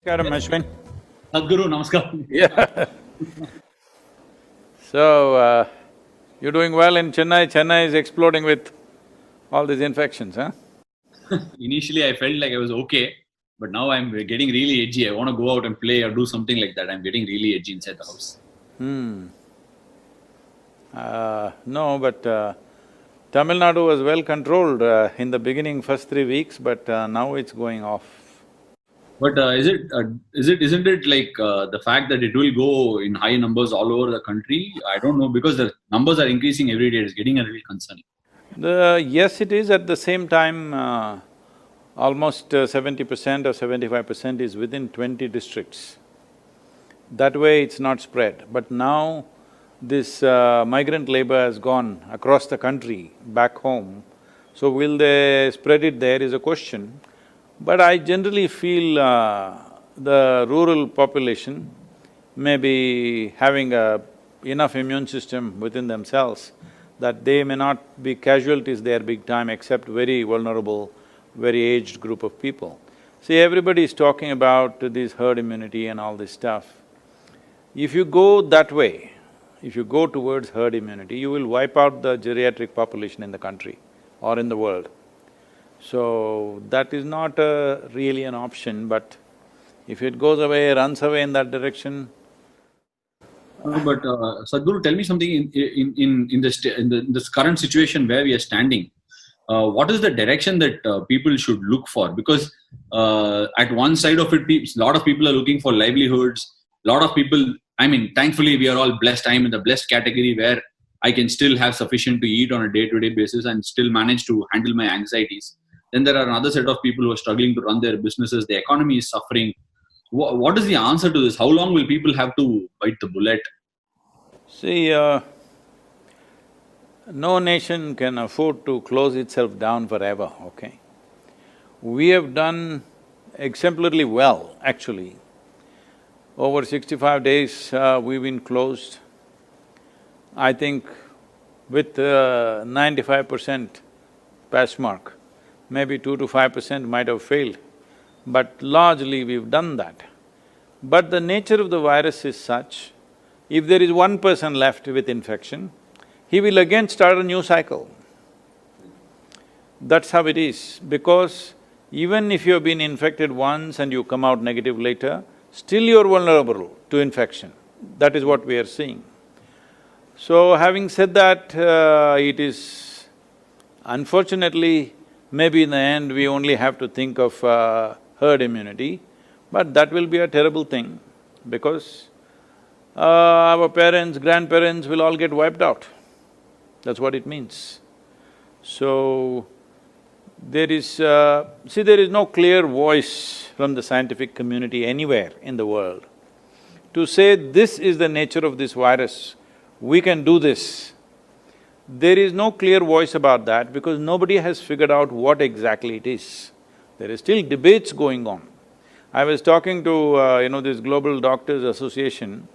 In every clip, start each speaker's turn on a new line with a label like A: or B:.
A: Namaskaram, Ashwin.
B: Sadhguru, namaskar.
A: Yeah. So, you're doing well in Chennai. Chennai is exploding with all these infections, huh?
B: Initially, I felt like I was okay, but now I'm getting really edgy. I want to go out and play or do something like that. I'm getting really edgy inside the house.
A: No, but Tamil Nadu was well controlled in the beginning, first 3 weeks, but now it's going off.
B: But isn't it like the fact that it will go in high numbers all over the country? I don't know, because the numbers are increasing every day. It's getting a little concerning.
A: Yes, it is. At the same time, almost 70% or 75% is within 20 districts. That way it's not spread. But now this migrant labor has gone across the country, back home. So will they spread it there is a question. But I generally feel the rural population may be having enough immune system within themselves that they may not be casualties there big time except very vulnerable, very aged group of people. See, everybody is talking about this herd immunity and all this stuff. If you go that way, if you go towards herd immunity, you will wipe out the geriatric population in the country or in the world. So, that is not really an option, but if it goes away, runs away in that direction…
B: No, but Sadhguru, tell me something in this current situation where we are standing. What is the direction that people should look for? Because at one side of it, a lot of people are looking for livelihoods. A lot of people, I mean, thankfully we are all blessed. I'm in the blessed category where I can still have sufficient to eat on a day-to-day basis and still manage to handle my anxieties. Then there are another set of people who are struggling to run their businesses. The economy is suffering. What is the answer to this? How long will people have to bite the bullet?
A: See, no nation can afford to close itself down forever, okay? We have done exemplarily well, actually. Over 65 days, we've been closed. I think with 95% pass mark, maybe 2 to 5% might have failed, but largely we've done that. But the nature of the virus is such, if there is one person left with infection, he will again start a new cycle. That's how it is, because even if you have been infected once and you come out negative later, still you're vulnerable to infection. That is what we are seeing. So having said that, it is… unfortunately, maybe in the end we only have to think of herd immunity, but that will be a terrible thing because our parents, grandparents will all get wiped out. That's what it means. So, there is… see, there is no clear voice from the scientific community anywhere in the world to say this is the nature of this virus, we can do this. There is no clear voice about that because nobody has figured out what exactly it is. There is still debates going on. I was talking to, this Global Doctors Association,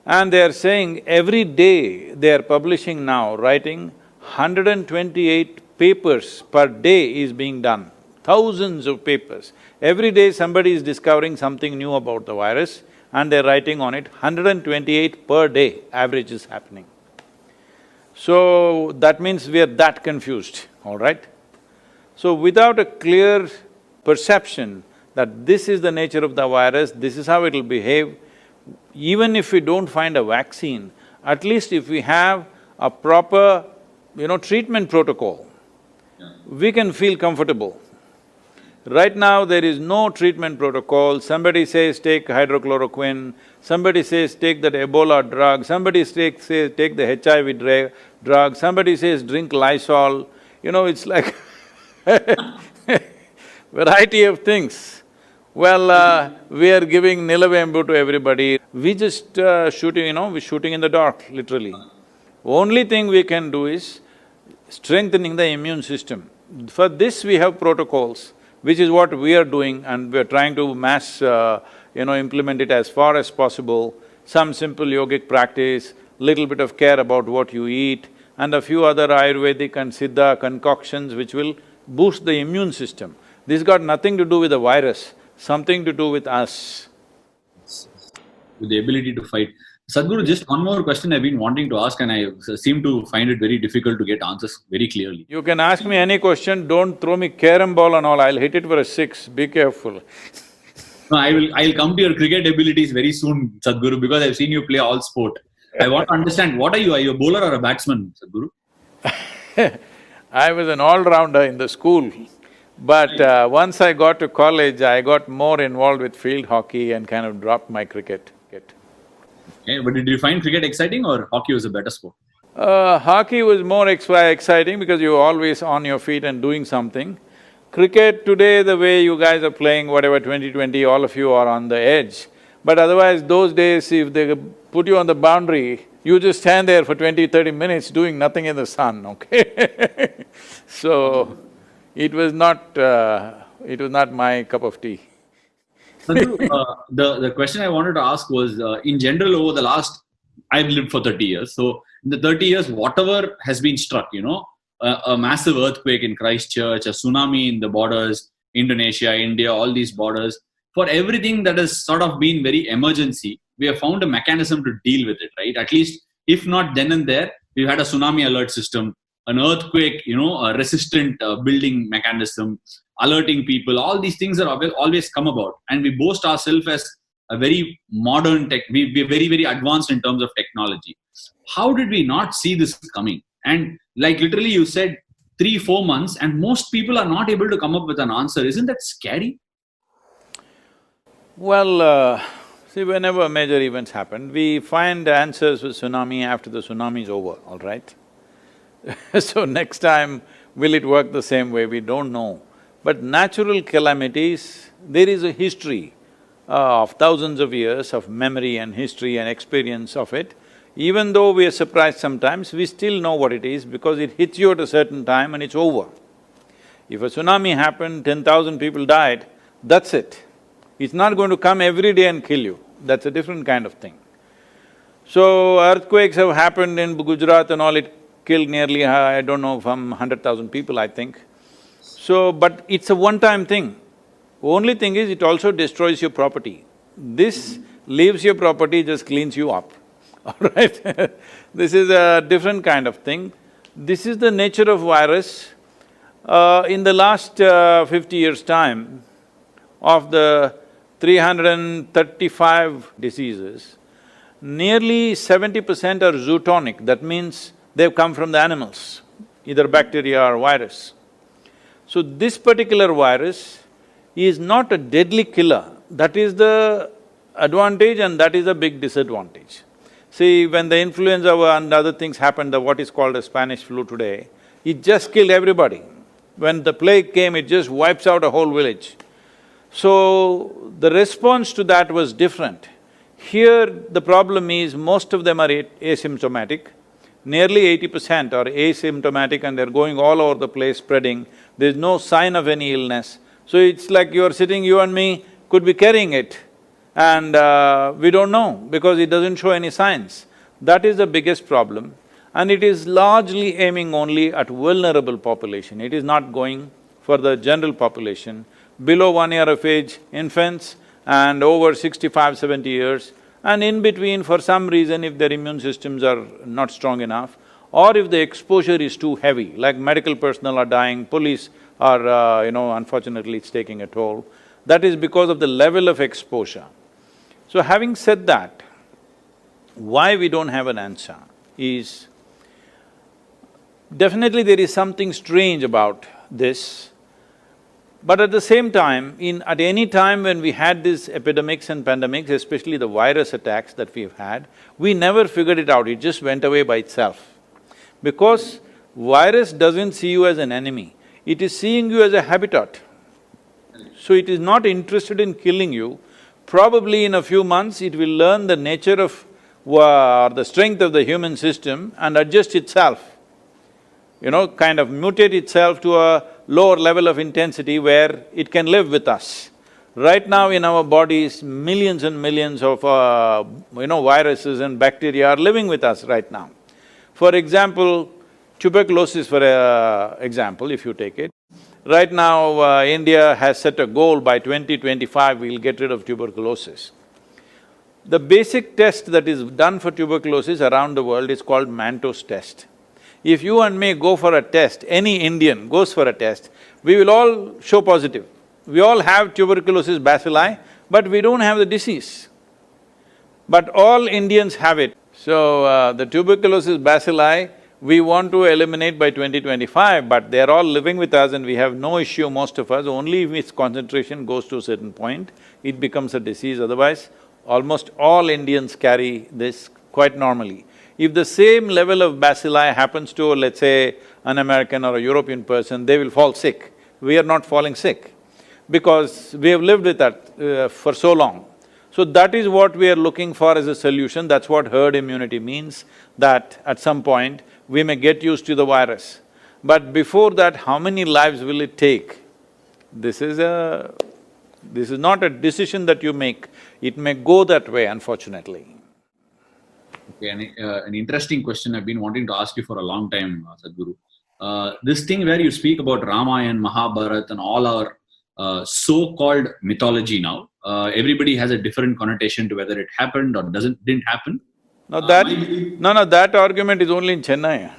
A: and they are saying every day they are publishing now, writing 128 papers per day is being done, thousands of papers. Every day somebody is discovering something new about the virus and they're writing on it, 128 per day average is happening. So, that means we are that confused, all right? So, without a clear perception that this is the nature of the virus, this is how it'll behave, even if we don't find a vaccine, at least if we have a proper, treatment protocol, we can feel comfortable. Right now, there is no treatment protocol. Somebody says take hydrochloroquine, somebody says take that Ebola drug, somebody says take the HIV drug, somebody says drink Lysol. It's like variety of things. Well, we are giving Nilavembu to everybody. We just shooting, we're shooting in the dark, literally. Only thing we can do is strengthening the immune system. For this we have protocols, which is what we are doing, and we are trying to mass, implement it as far as possible. Some simple yogic practice, little bit of care about what you eat, and a few other Ayurvedic and Siddha concoctions which will boost the immune system. This got nothing to do with the virus. something to do with us.
B: With the ability to fight. Sadhguru, just one more question I've been wanting to ask, and I seem to find it very difficult to get answers very clearly.
A: You can ask me any question, don't throw me carom ball and all, I'll hit it for a 6, be careful.
B: No, I'll come to your cricket abilities very soon, Sadhguru, because I've seen you play all sport. I want to understand, what are you? Are you a bowler or a batsman, Sadhguru?
A: I was an all-rounder in the school, but once I got to college, I got more involved with field hockey and kind of dropped my cricket.
B: Okay, but did you find cricket exciting or hockey was a better sport?
A: Hockey was more exciting because you were always on your feet and doing something. Cricket today, the way you guys are playing, whatever 2020, all of you are on the edge. But otherwise, those days, if they put you on the boundary, you just stand there for 20, 30 minutes doing nothing in the sun, okay? So, it was not my cup of tea.
B: Sadhguru, the question I wanted to ask was, in general, over the last… I've lived for 30 years, so in the 30 years, whatever has been struck, a massive earthquake in Christchurch, a tsunami in the borders, Indonesia, India, all these borders, for everything that has sort of been very emergency, we have found a mechanism to deal with it, right? At least, if not then and there, we've had a tsunami alert system, an earthquake, a resistant building mechanism, alerting people. All these things are always come about, and we boast ourselves as a very modern tech. We're very, very advanced in terms of technology. How did we not see this coming? And like literally you said, 3-4 months, and most people are not able to come up with an answer. Isn't that scary?
A: Well, see, whenever major events happen, we find answers with tsunami after the tsunami is over, all right? So next time, will it work the same way? We don't know. But natural calamities, there is a history of thousands of years of memory and history and experience of it. Even though we are surprised sometimes, we still know what it is because it hits you at a certain time and it's over. If a tsunami happened, 10,000 people died, that's it. It's not going to come every day and kill you, that's a different kind of thing. So, earthquakes have happened in Gujarat and all, it killed nearly, I don't know, from 100,000 people, I think. So, but it's a one-time thing. Only thing is, it also destroys your property. This leaves your property, just cleans you up, all right? This is a different kind of thing. This is the nature of virus. In the last 50 years' time, of the 335 diseases, nearly 70% are zootonic, that means they've come from the animals, either bacteria or virus. So this particular virus is not a deadly killer, that is the advantage and that is a big disadvantage. See, when the influenza and other things happened, what is called a Spanish flu today, it just killed everybody. When the plague came, it just wipes out a whole village. So, the response to that was different. Here, the problem is most of them are asymptomatic. Nearly 80% are asymptomatic and they're going all over the place spreading. There's no sign of any illness. So it's like you're sitting, you and me could be carrying it and we don't know because it doesn't show any signs. That is the biggest problem, and it is largely aiming only at vulnerable population. It is not going for the general population. Below 1 year of age, infants, and over 65, 70 years, and in between, for some reason, if their immune systems are not strong enough, or if the exposure is too heavy, like medical personnel are dying, police are, unfortunately it's taking a toll, that is because of the level of exposure. So having said that, why we don't have an answer is, definitely there is something strange about this. But at the same time, at any time when we had these epidemics and pandemics, especially the virus attacks that we've had, we never figured it out, it just went away by itself. Because virus doesn't see you as an enemy, it is seeing you as a habitat. So it is not interested in killing you. Probably in a few months, it will learn the nature of or the strength of the human system and adjust itself, kind of mutate itself to a lower level of intensity where it can live with us. Right now in our bodies, millions and millions of, viruses and bacteria are living with us right now. For example, tuberculosis for example, if you take it, Right now, India has set a goal by 2025, we'll get rid of tuberculosis. The basic test that is done for tuberculosis around the world is called Mantoux test. If you and me go for a test, any Indian goes for a test, we will all show positive. We all have tuberculosis bacilli, but we don't have the disease. But all Indians have it. So, the tuberculosis bacilli, we want to eliminate by 2025, but they're all living with us and we have no issue, most of us. Only if its concentration goes to a certain point, it becomes a disease. Otherwise, almost all Indians carry this quite normally. If the same level of bacilli happens to, let's say, an American or a European person, they will fall sick. We are not falling sick because we have lived with that for so long. So that is what we are looking for as a solution. That's what herd immunity means, that at some point we may get used to the virus. But before that, how many lives will it take? This is not a decision that you make. It may go that way, unfortunately.
B: Okay, an interesting question I've been wanting to ask you for a long time, Sadhguru. This thing where you speak about Ramayana, Mahabharata and all our so-called mythology now, everybody has a different connotation to whether it happened or didn't happen.
A: No, that argument is only in Chennai.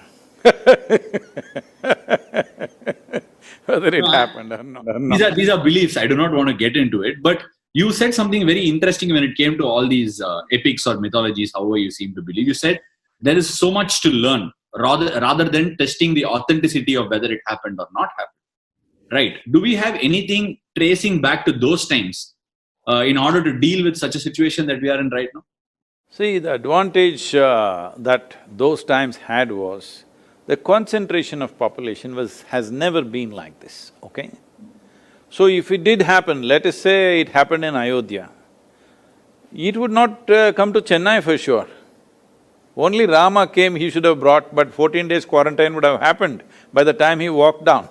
A: Whether it happened or not.
B: These are beliefs, I do not want to get into it, but you said something very interesting when it came to all these epics or mythologies, however you seem to believe. You said there is so much to learn rather than testing the authenticity of whether it happened or not happened. Right. Do we have anything tracing back to those times in order to deal with such a situation that we are in right now?
A: See, the advantage that those times had was the concentration of population has never been like this, okay? So if it did happen, let us say it happened in Ayodhya, it would not come to Chennai for sure. Only Rama came, he should have brought, but 14 days quarantine would have happened by the time he walked down.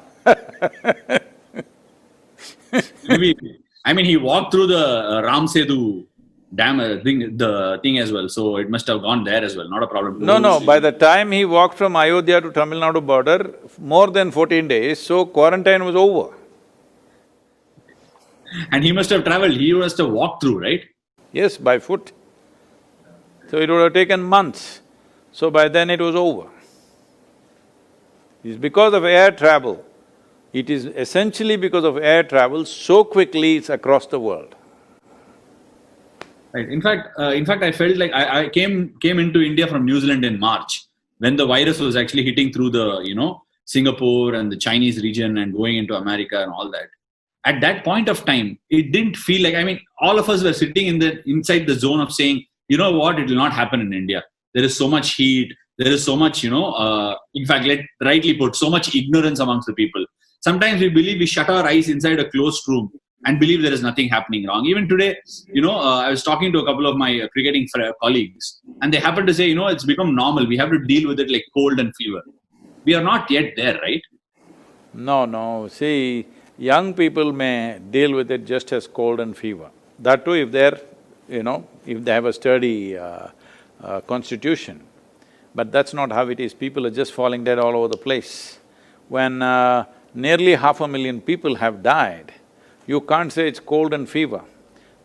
B: He walked through the Ram Setu dam the thing as well, so it must have gone there as well, not a problem.
A: No, by the time he walked from Ayodhya to Tamil Nadu border, more than 14 days, so quarantine was over.
B: And he must have traveled, he must have walked through, right?
A: Yes, by foot. So it would have taken months, so by then it was over. It's because of air travel. It is essentially because of air travel, so quickly it's across the world.
B: Right. In fact, I felt like I came into India from New Zealand in March when the virus was actually hitting through the, Singapore and the Chinese region and going into America and all that. At that point of time, it didn't feel like, all of us were sitting inside the zone of saying, you know what, it will not happen in India. There is so much heat, there is so much, in fact, rightly put, so much ignorance amongst the people. Sometimes we believe we shut our eyes inside a closed room and believe there is nothing happening wrong. Even today, I was talking to a couple of my cricketing colleagues and they happen to say, it's become normal. We have to deal with it like cold and fever. We are not yet there, right?
A: No. See, young people may deal with it just as cold and fever. That too if they're, if they have a sturdy constitution. But that's not how it is. People are just falling dead all over the place. When nearly 500,000 people have died, you can't say it's cold and fever.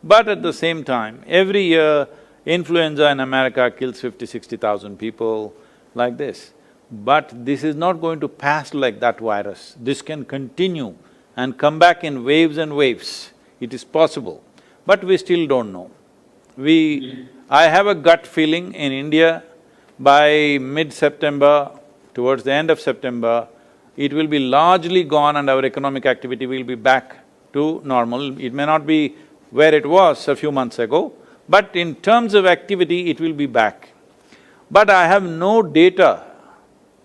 A: But at the same time, every year, influenza in America kills 50,000–60,000 people, like this. But this is not going to pass like that virus. This can continue and come back in waves and waves. It is possible, but we still don't know. I have a gut feeling in India, by mid-September, towards the end of September, it will be largely gone and our economic activity will be back to normal. It may not be where it was a few months ago, but in terms of activity, it will be back. But I have no data,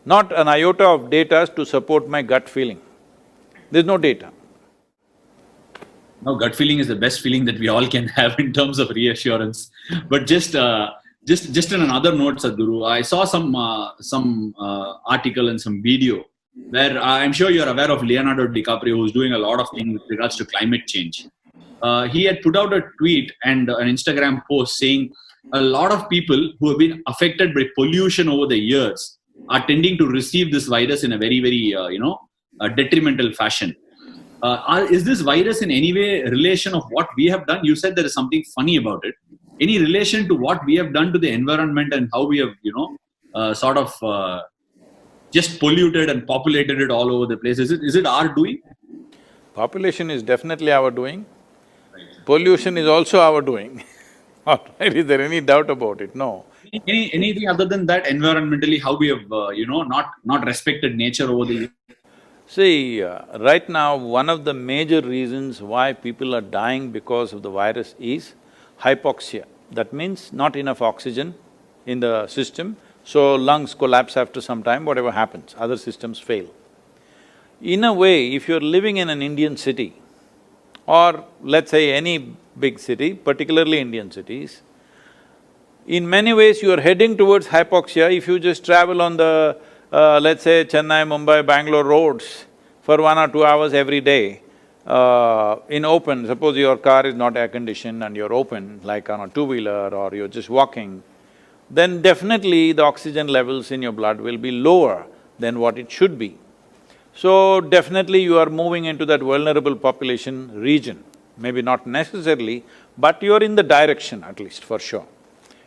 A: not an iota of data to support my gut feeling. There's no data.
B: Now, gut feeling is the best feeling that we all can have in terms of reassurance. But just on another note, Sadhguru, I saw some article and some video where I'm sure you're aware of Leonardo DiCaprio, who's doing a lot of things with regards to climate change. He had put out a tweet and an Instagram post saying a lot of people who have been affected by pollution over the years are tending to receive this virus in a very, very, detrimental fashion. Is this virus in any way a relation of what we have done? You said there is something funny about it. Any relation to what we have done to the environment and how we have, just polluted and populated it all over the place? Is it our doing?
A: Population is definitely our doing. Pollution is also our doing. All right, is there any doubt about it? No.
B: Anything other than that, environmentally, how we have, not respected nature over the years?
A: See, right now, one of the major reasons why people are dying because of the virus is hypoxia. That means not enough oxygen in the system, so lungs collapse after some time, whatever happens, other systems fail. In a way, if you're living in an Indian city, or let's say any big city, particularly Indian cities, in many ways you are heading towards hypoxia if you just travel on the, let's say Chennai, Mumbai, Bangalore roads for 1 or 2 hours every day, in open, suppose your car is not air-conditioned and you're open, like on a two-wheeler or you're just walking, then definitely the oxygen levels in your blood will be lower than what it should be. So definitely you are moving into that vulnerable population region. Maybe not necessarily, but you're in the direction at least, for sure.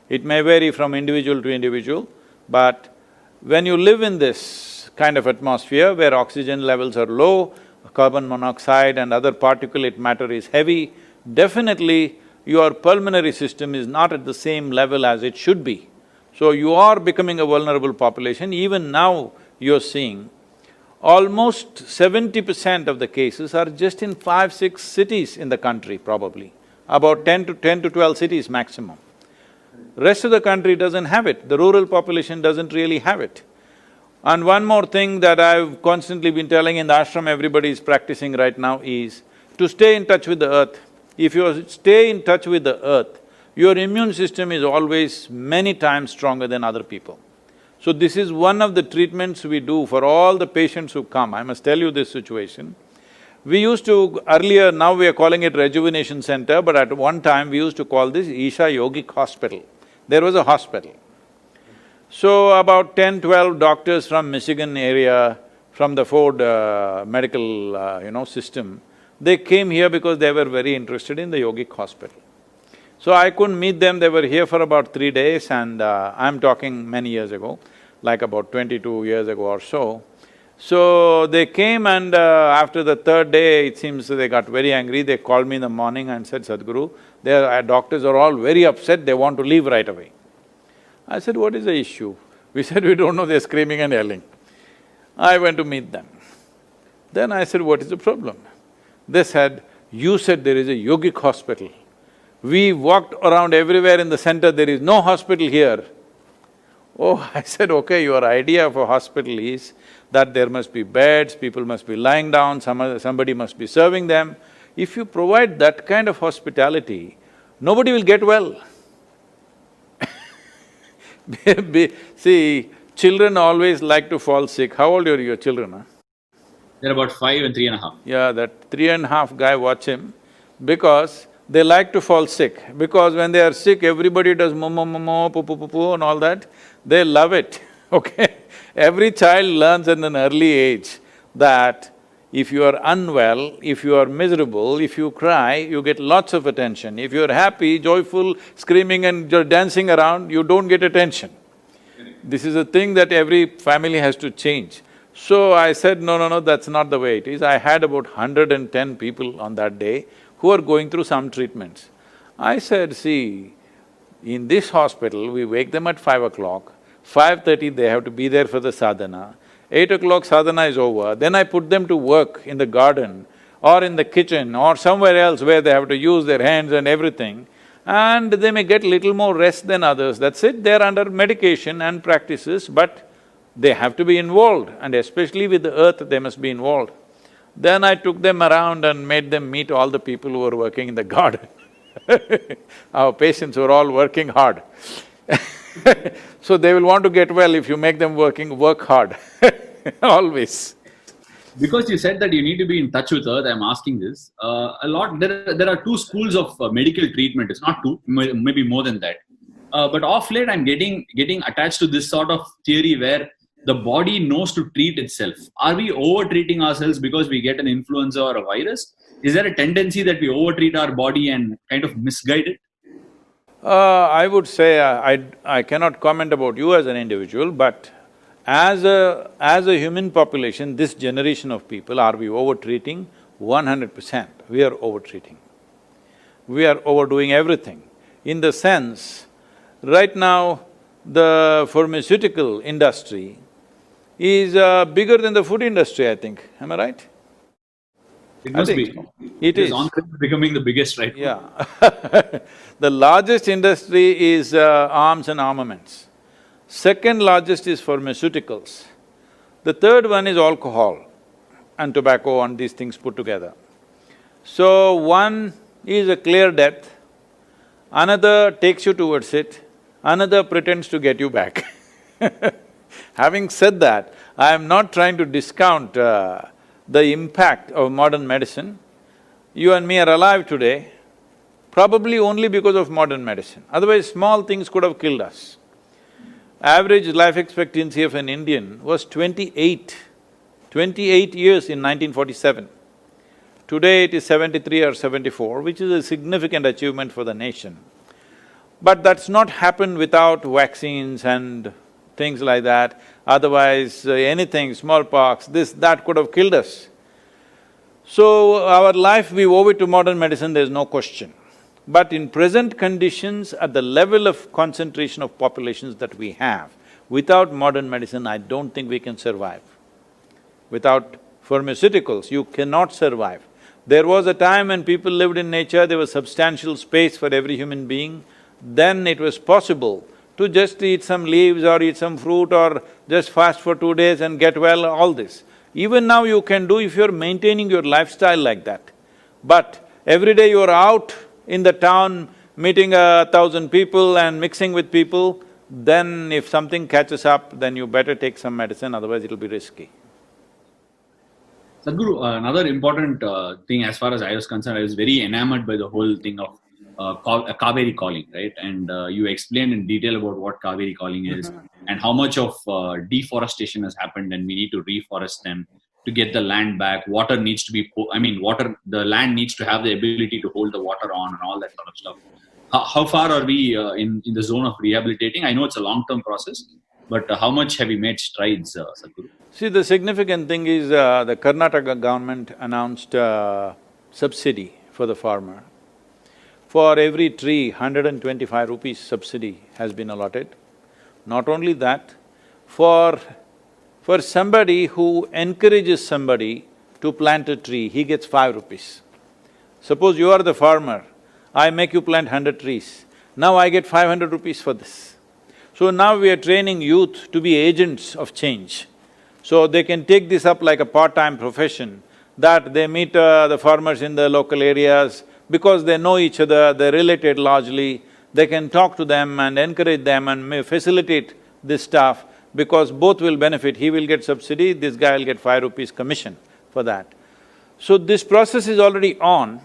A: It may vary from individual to individual, but when you live in this kind of atmosphere where oxygen levels are low, carbon monoxide and other particulate matter is heavy, definitely your pulmonary system is not at the same level as it should be. So you are becoming a vulnerable population. Even now you're seeing almost 70% of the cases are just in 5-6 cities in the country probably, about 10 to 12 cities maximum. Rest of the country doesn't have it, the rural population doesn't really have it. And one more thing that I've constantly been telling in the ashram, everybody is practicing right now, is to stay in touch with the earth. If you stay in touch with the earth, your immune system is always many times stronger than other people. So this is one of the treatments we do for all the patients who come. I must tell you this situation. We used to… earlier, now we are calling it Rejuvenation Center, but at one time we used to call this Isha Yogic Hospital. There was a hospital. So about 10-12 doctors from Michigan area, from the Ford medical system, they came here because they were very interested in the yogic hospital. So I couldn't meet them, they were here for about 3 days and I'm talking many years ago, like about 22 years ago or so. So they came and after the third day, it seems they got very angry, they called me in the morning and said, Sadhguru, their doctors are all very upset, they want to leave right away. I said, what is the issue? We said, we don't know, they're screaming and yelling. I went to meet them. Then I said, what is the problem? They said, you said there is a yogic hospital. We walked around everywhere in the center, there is no hospital here. Oh, I said, okay, your idea of a hospital is that there must be beds, people must be lying down, somebody must be serving them. If you provide that kind of hospitality, nobody will get well. See, children always like to fall sick. How old are your children, huh?
B: They're about 5 and 3.5.
A: Yeah, that 3.5 guy, watch him, because they like to fall sick. Because when they are sick, everybody does mo, poo, poo, poo, poo and all that. They love it, okay? Every child learns at an early age that if you are unwell, if you are miserable, if you cry, you get lots of attention. If you're happy, joyful, screaming and you're dancing around, you don't get attention. This is a thing that every family has to change. So I said, no, that's not the way it is. I had about 110 people on that day who are going through some treatments. I said, see, in this hospital, we wake them at 5 o'clock, 5:30 they have to be there for the sadhana, 8 o'clock sadhana is over, then I put them to work in the garden or in the kitchen or somewhere else where they have to use their hands and everything, and they may get little more rest than others, that's it, they're under medication and practices, but they have to be involved, and especially with the earth, they must be involved. Then I took them around and made them meet all the people who were working in the garden. Our patients were all working hard. So they will want to get well if you make them work hard, always.
B: Because you said that you need to be in touch with earth, I'm asking this. There are two schools of medical treatment, it's not two, maybe more than that. But off late I'm getting attached to this sort of theory where the body knows to treat itself. Are we over-treating ourselves because we get an influenza or a virus? Is there a tendency that we over-treat our body and kind of misguide it?
A: I would say I cannot comment about you as an individual, but as a human population, this generation of people, are we over-treating? 100%, we are over-treating. We are overdoing everything. In the sense, right now, the pharmaceutical industry is bigger than the food industry, I think. Am I right?
B: It
A: I
B: must
A: think
B: be.
A: it
B: It is
A: is.
B: on becoming the biggest right now.
A: Yeah. The largest industry is arms and armaments. Second largest is pharmaceuticals. The third one is alcohol and tobacco and these things put together. So one is a clear death, another takes you towards it, another pretends to get you back. Having said that, I am not trying to discount the impact of modern medicine. You and me are alive today, probably only because of modern medicine. Otherwise, small things could have killed us. Average life expectancy of an Indian was 28 years in 1947. Today it is 73 or 74, which is a significant achievement for the nation. But that's not happened without vaccines and things like that. Otherwise, anything, smallpox, this, that could have killed us. So, our life, we owe it to modern medicine, there's no question. But in present conditions, at the level of concentration of populations that we have, without modern medicine, I don't think we can survive. Without pharmaceuticals, you cannot survive. There was a time when people lived in nature, there was substantial space for every human being, then it was possible to just eat some leaves or eat some fruit or just fast for 2 days and get well, all this. Even now you can do if you're maintaining your lifestyle like that. But every day you're out in the town, meeting 1,000 people and mixing with people, then if something catches up, then you better take some medicine, otherwise it'll be risky.
B: Sadhguru, another important thing as far as I was concerned, I was very enamored by the whole thing of Kaveri calling, right? And you explained in detail about what Kaveri calling is and how much of deforestation has happened, and we need to reforest them to get the land back. Water needs to be, the land needs to have the ability to hold the water on and all that sort of stuff. How far are we in the zone of rehabilitating? I know it's a long-term process, but how much have we made strides, Sadhguru?
A: See, the significant thing is the Karnataka government announced subsidy for the farmer. For every tree, 125 rupees subsidy has been allotted. Not only that, for somebody who encourages somebody to plant a tree, he gets 5 rupees. Suppose you are the farmer, I make you plant 100 trees, now I get 500 rupees for this. So now we are training youth to be agents of change. So they can take this up like a part-time profession, that they meet the farmers in the local areas, because they know each other, they're related largely, they can talk to them and encourage them and may facilitate this stuff, because both will benefit. He will get subsidy, this guy will get 5 rupees commission for that. So this process is already on.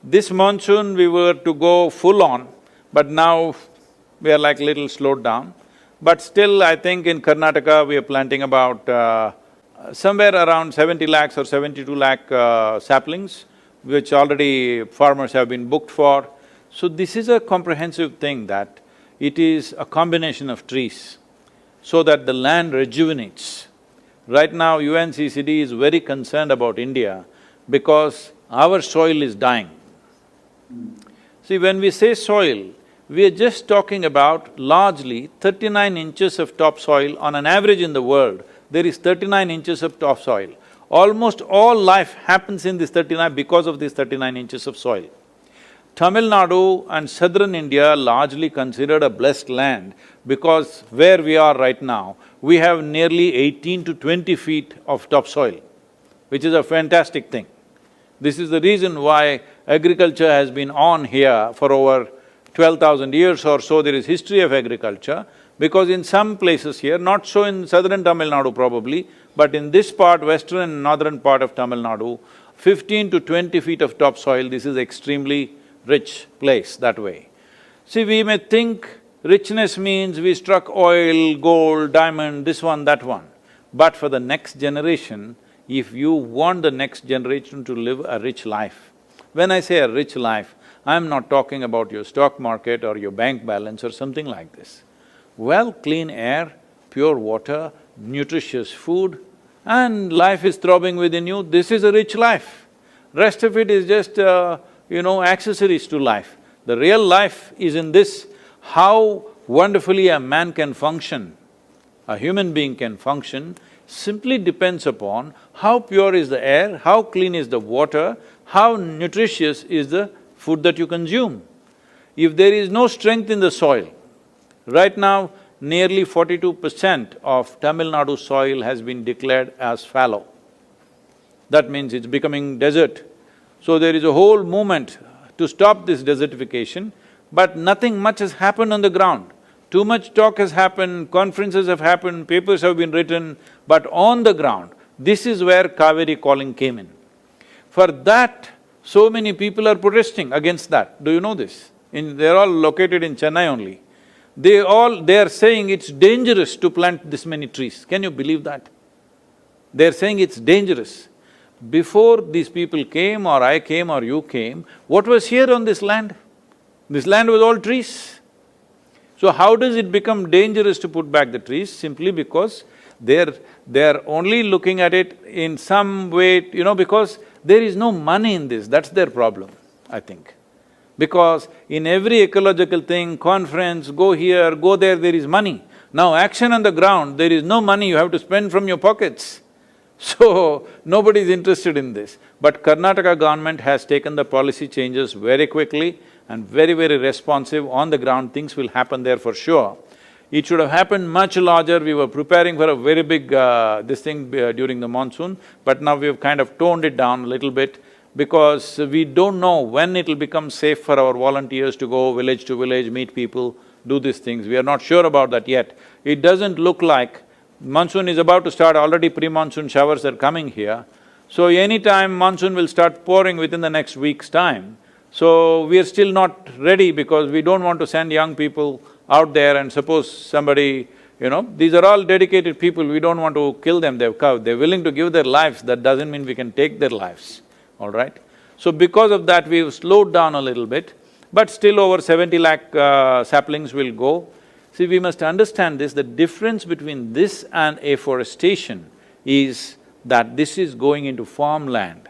A: This monsoon we were to go full on, but now we are like little slowed down. But still, I think in Karnataka we are planting about somewhere around 70 lakhs or 72 lakh saplings, which already farmers have been booked for. So this is a comprehensive thing, that it is a combination of trees so that the land rejuvenates. Right now UNCCD is very concerned about India because our soil is dying. See, when we say soil, we are just talking about largely 39 inches of topsoil. On an average in the world, there is 39 inches of topsoil. Almost all life happens in this 39 because of this 39 inches of soil. Tamil Nadu and southern India largely considered a blessed land because where we are right now, we have nearly 18 to 20 feet of topsoil, which is a fantastic thing. This is the reason why agriculture has been on here for over 12,000 years or so. There is history of agriculture, because in some places here, not so in southern Tamil Nadu probably, but in this part, western and northern part of Tamil Nadu, 15 to 20 feet of topsoil, this is extremely rich place that way. See, we may think Richness means we struck oil, gold, diamond, this one, that one. But for the next generation, if you want the next generation to live a rich life, when I say a rich life, I'm not talking about your stock market or your bank balance or something like this. Well, clean air, pure water, nutritious food, and life is throbbing within you, this is a rich life. Rest of it is just, accessories to life. The real life is in this, how wonderfully a man can function, a human being can function, simply depends upon how pure is the air, how clean is the water, how nutritious is the food that you consume. If there is no strength in the soil, right now nearly 42% of Tamil Nadu soil has been declared as fallow. That means it's becoming desert. So there is a whole movement to stop this desertification, but nothing much has happened on the ground. Too much talk has happened, conferences have happened, papers have been written, but on the ground, this is where Kaveri calling came in. For that, so many people are protesting against that. Do you know this? They're all located in Chennai only. They are saying it's dangerous to plant this many trees. Can you believe that? They're saying it's dangerous. Before these people came or I came or you came, what was here on this land? This land was all trees. So how does it become dangerous to put back the trees? Simply because they're only looking at it in some way, because there is no money in this, that's their problem, I think. Because in every ecological thing, conference, go here, go there, there is money. Now action on the ground, there is no money, you have to spend from your pockets. So, nobody is interested in this. But Karnataka government has taken the policy changes very quickly and very, very responsive. On the ground, things will happen there for sure. It should have happened much larger. We were preparing for a very big during the monsoon, but now we've kind of toned it down a little bit because we don't know when it'll become safe for our volunteers to go village to village, meet people, do these things. We are not sure about that yet. It doesn't look like… Monsoon is about to start, already pre-monsoon showers are coming here. So anytime monsoon will start pouring within the next week's time. So we are still not ready because we don't want to send young people out there and suppose somebody, these are all dedicated people, we don't want to kill them, they're willing to give their lives, that doesn't mean we can take their lives, all right? So because of that, we've slowed down a little bit, but still over 70 lakh saplings will go. See, we must understand this, the difference between this and afforestation is that this is going into farmland,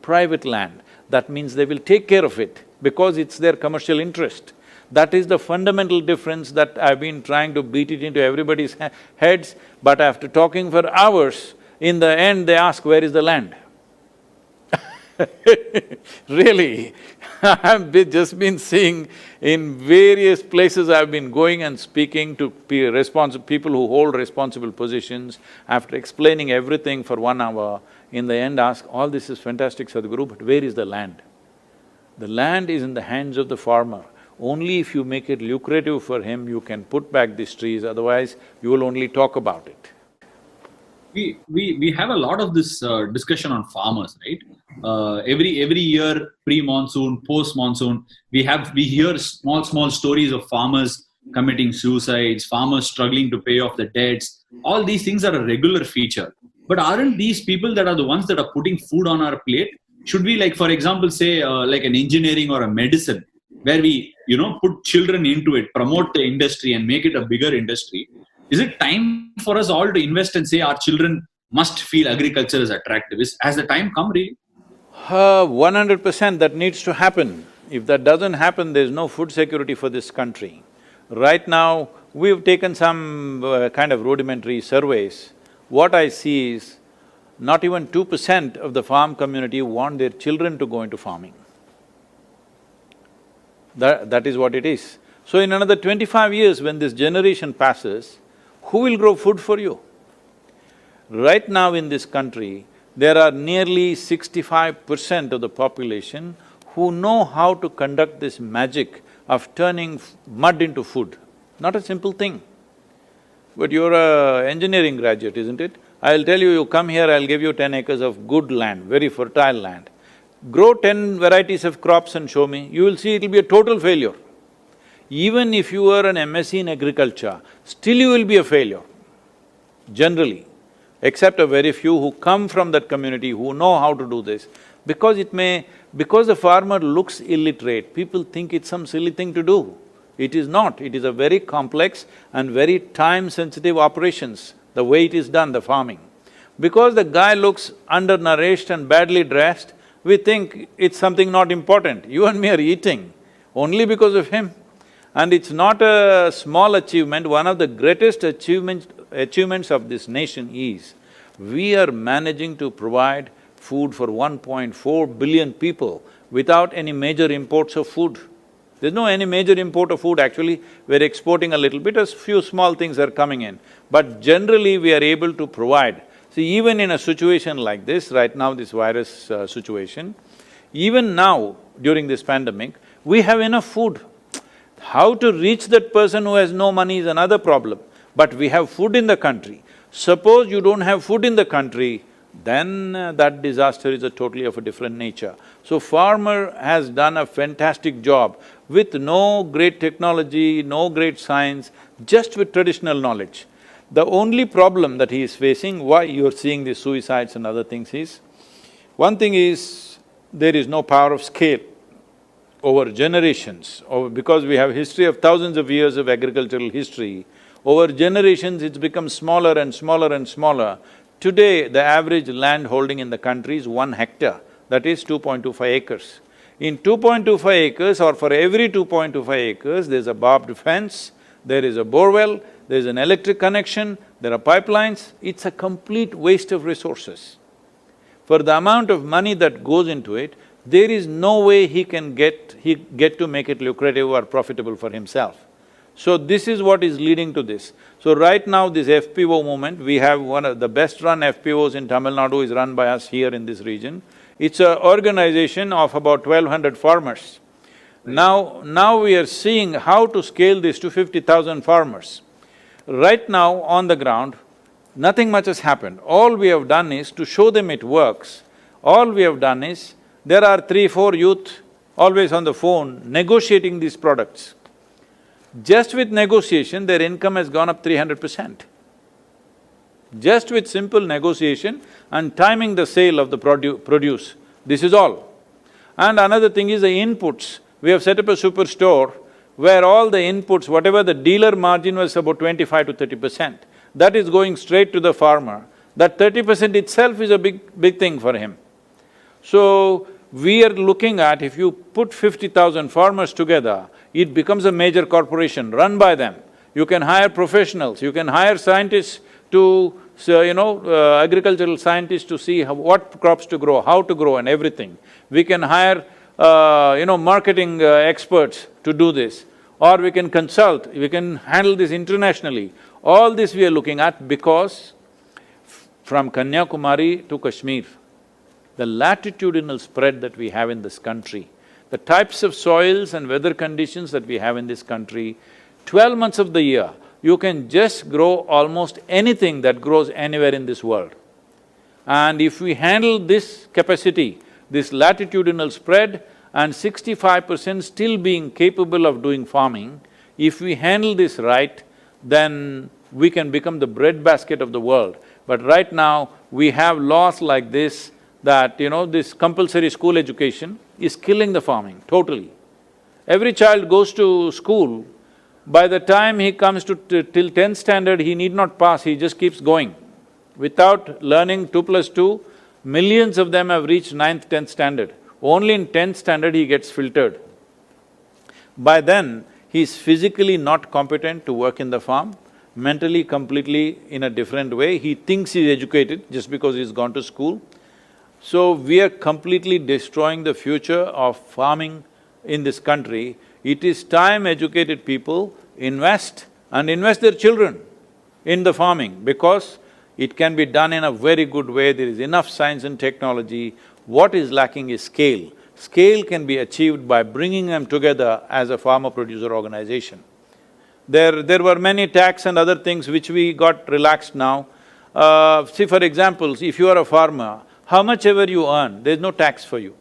A: private land. That means they will take care of it because it's their commercial interest. That is the fundamental difference that I've been trying to beat it into everybody's heads, but after talking for hours, in the end they ask, where is the land? Really, I've just been seeing in various places I've been going and speaking to people who hold responsible positions. After explaining everything for 1 hour, in the end ask, all this is fantastic, Sadhguru, but where is the land? The land is in the hands of the farmer. Only if you make it lucrative for him, you can put back these trees, otherwise you will only talk about it.
B: We have a lot of this discussion on farmers, right? Every year, pre-monsoon, post-monsoon, we hear small stories of farmers committing suicides, farmers struggling to pay off the debts. All these things are a regular feature. But aren't these people that are the ones that are putting food on our plate? Should we, like, for example, say like an engineering or a medicine, where we, put children into it, promote the industry and make it a bigger industry? Is it time for us all to invest and say our children must feel agriculture is attractive? Has the time come really?
A: 100% that needs to happen. If that doesn't happen, there's no food security for this country. Right now, we've taken some kind of rudimentary surveys. What I see is, not even 2% of the farm community want their children to go into farming. That is what it is. So in another 25 years, when this generation passes, who will grow food for you? Right now in this country, there are nearly 65% of the population who know how to conduct this magic of turning mud into food. Not a simple thing. But you're an engineering graduate, isn't it? I'll tell you, you come here, I'll give you 10 acres of good land, very fertile land. Grow 10 varieties of crops and show me, you will see it'll be a total failure. Even if you are an MSc in agriculture, still you will be a failure, generally, except a very few who come from that community, who know how to do this. Because the farmer looks illiterate, people think it's some silly thing to do. It is not, it is a very complex and very time-sensitive operations, the way it is done, the farming. Because the guy looks undernourished and badly dressed, we think it's something not important. You and me are eating only because of him. And it's not a small achievement. One of the greatest achievements of this nation is, we are managing to provide food for 1.4 billion people without any major imports of food. There's no any major import of food, actually, we're exporting a little bit, a few small things are coming in. But generally, we are able to provide. See, even in a situation like this, right now this virus situation, even now, during this pandemic, we have enough food. How to reach that person who has no money is another problem, but we have food in the country. Suppose you don't have food in the country, then that disaster is totally of a different nature. So farmer has done a fantastic job with no great technology, no great science, just with traditional knowledge. The only problem that he is facing, why you're seeing these suicides and other things is, one thing is, there is no power of scale over generations, because we have history of thousands of years of agricultural history. Over generations, it's become smaller and smaller and smaller. Today, the average land holding in the country is 1 hectare, that is 2.25 acres. In 2.25 acres, or for every 2.25 acres, there's a barbed fence, there is a borewell, there's an electric connection, there are pipelines. It's a complete waste of resources. For the amount of money that goes into it, there is no way he get to make it lucrative or profitable for himself. So this is what is leading to this. So right now, this FPO movement, we have one of the best run FPOs in Tamil Nadu is run by us here in this region. It's an organization of about 1,200 farmers. Now we are seeing how to scale this to 50,000 farmers. Right now, on the ground, nothing much has happened. All we have done is to show them it works. All we have done is, there are 3-4 youth always on the phone negotiating these products. Just with negotiation, their income has gone up 300%. Just with simple negotiation and timing the sale of the produce, this is all. And another thing is the inputs. We have set up a superstore where all the inputs, whatever the dealer margin was about 25 to 30%, that is going straight to the farmer. That 30% itself is a big thing for him. So, we are looking at, if you put 50,000 farmers together, it becomes a major corporation run by them. You can hire professionals, you can hire scientists to, agricultural scientists to see what crops to grow, how to grow and everything. We can hire, marketing experts to do this, or we can consult, we can handle this internationally. All this we are looking at because from Kanyakumari to Kashmir, the latitudinal spread that we have in this country, the types of soils and weather conditions that we have in this country, 12 months of the year, you can just grow almost anything that grows anywhere in this world. And if we handle this capacity, this latitudinal spread, and 65% still being capable of doing farming, if we handle this right, then we can become the breadbasket of the world. But right now, we have laws like this, that, this compulsory school education is killing the farming, totally. Every child goes to school, by the time he comes to till 10th standard, he need not pass, he just keeps going. Without learning 2+2, millions of them have reached 9th, 10th standard. Only in 10th standard he gets filtered. By then, he is physically not competent to work in the farm, mentally completely in a different way. He thinks he's educated just because he's gone to school. So, we are completely destroying the future of farming in this country. It is time educated people invest and invest their children in the farming, because it can be done in a very good way, there is enough science and technology. What is lacking is scale. Scale can be achieved by bringing them together as a farmer-producer organization. There were many tax and other things which we got relaxed now. See, for example, if you are a farmer, how much ever you earn, there's no tax for you.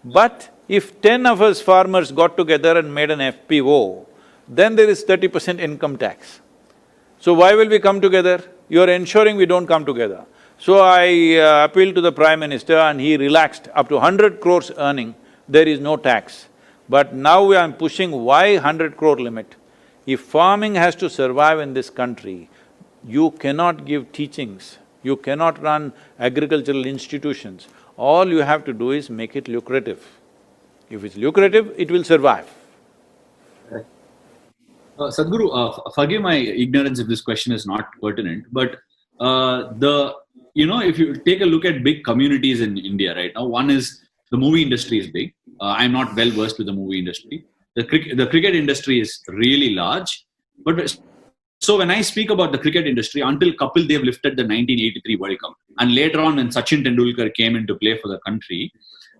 A: But if 10 of us farmers got together and made an FPO, then there is 30% income tax. So why will we come together? You're ensuring we don't come together. So I appealed to the Prime Minister and he relaxed up to 100 crores earning, there is no tax. But now I'm pushing why 100 crore limit? If farming has to survive in this country, you cannot give teachings, you cannot run agricultural institutions. All you have to do is make it lucrative. If it's lucrative, it will survive.
B: Sadhguru, forgive my ignorance if this question is not pertinent, but if you take a look at big communities in India right now, one is the movie industry is big. I'm not well versed with the movie industry. The cricket industry is really large. But so when I speak about the cricket industry, until Kapil Dev lifted the 1983 World Cup, and later on when Sachin Tendulkar came into play for the country,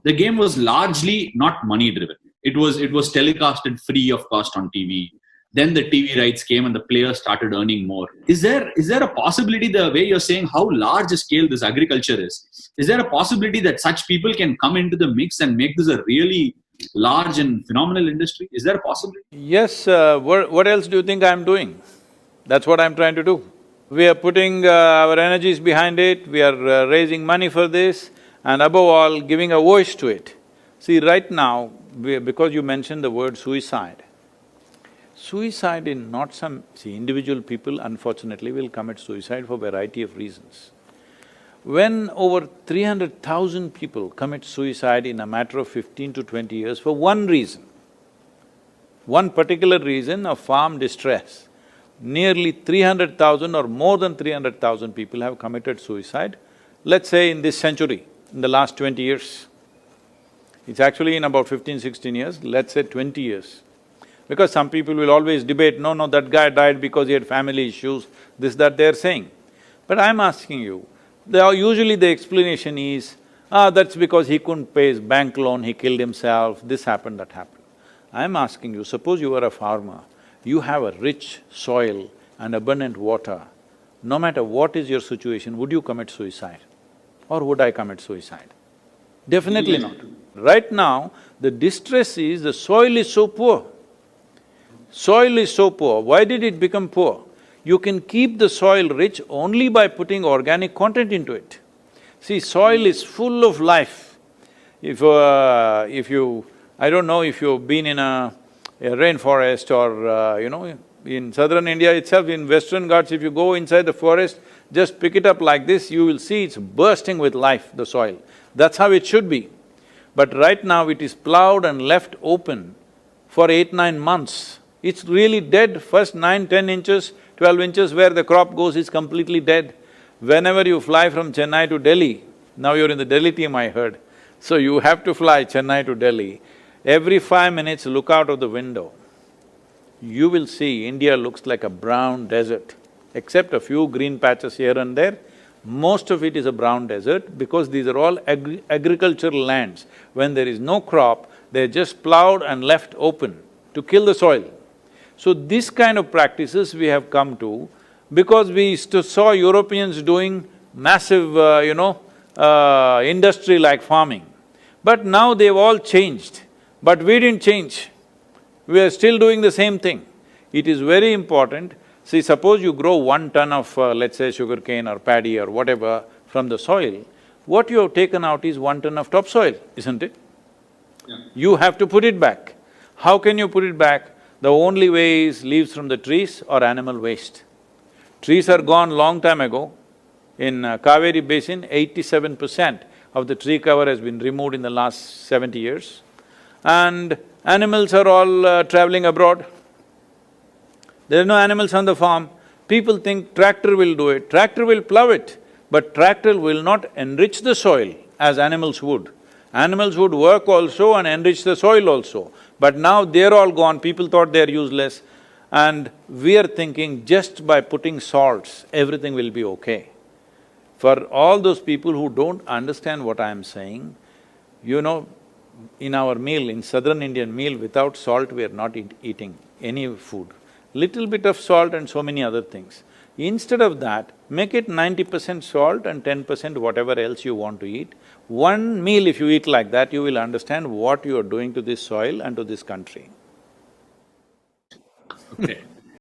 B: the game was largely not money driven. It was telecasted free of cost on TV. Then the TV rights came and the players started earning more. Is there a possibility, the way you're saying how large a scale this agriculture is there a possibility that such people can come into the mix and make this a really large and phenomenal industry? Is there a possibility?
A: Yes, what else do you think I'm doing? That's what I'm trying to do. We are putting our energies behind it, we are raising money for this, and above all, giving a voice to it. See, right now, because you mentioned the word suicide, suicide in not some… See, individual people unfortunately will commit suicide for a variety of reasons. When over 300,000 people commit suicide in a matter of 15 to 20 years for one reason, one particular reason of farm distress, nearly 300,000 or more than 300,000 people have committed suicide, let's say in this century, in the last 20 years. It's actually in about 15, 16 years, let's say 20 years. Because some people will always debate, no, that guy died because he had family issues, this, that they're saying. But I'm asking you, usually the explanation is, that's because he couldn't pay his bank loan, he killed himself, this happened, that happened. I'm asking you, suppose you are a farmer, you have a rich soil and abundant water, no matter what is your situation, would you commit suicide? Or would I commit suicide? Definitely not. Right now, the distress is the soil is so poor. Soil is so poor. Why did it become poor? You can keep the soil rich only by putting organic content into it. See, soil is full of life. If you… I don't know if you've been in a rainforest or, in southern India itself, in Western Ghats, if you go inside the forest, just pick it up like this, you will see it's bursting with life, the soil. That's how it should be. But right now it is plowed and left open for 8, 9 months. It's really dead. First 9, 10 inches, 12 inches where the crop goes is completely dead. Whenever you fly from Chennai to Delhi, now you're in the Delhi team, I heard, so you have to fly Chennai to Delhi, every 5 minutes look out of the window. You will see India looks like a brown desert, except a few green patches here and there. Most of it is a brown desert because these are all agricultural lands. When there is no crop, they're just plowed and left open to kill the soil. So this kind of practices we have come to because we saw Europeans doing massive, industry like farming. But now they've all changed, but we didn't change. We are still doing the same thing. It is very important. See, suppose you grow 1 ton of, let's say, sugarcane or paddy or whatever from the soil, what you have taken out is 1 ton of topsoil, isn't it?
B: Yeah.
A: You have to put it back. How can you put it back? The only way is leaves from the trees or animal waste. Trees are gone long time ago. In Kaveri Basin, 87% of the tree cover has been removed in the last 70 years. And animals are all traveling abroad. There are no animals on the farm. People think tractor will do it, tractor will plow it, but tractor will not enrich the soil as animals would. Animals would work also and enrich the soil also. But now they're all gone, people thought they're useless, and we are thinking just by putting salts, everything will be okay. For all those people who don't understand what I'm saying, in our meal, in southern Indian meal, without salt we are not eating any food. Little bit of salt and so many other things. Instead of that, make it 90% salt and 10% whatever else you want to eat. One meal if you eat like that, you will understand what you are doing to this soil and to this country.
B: Okay.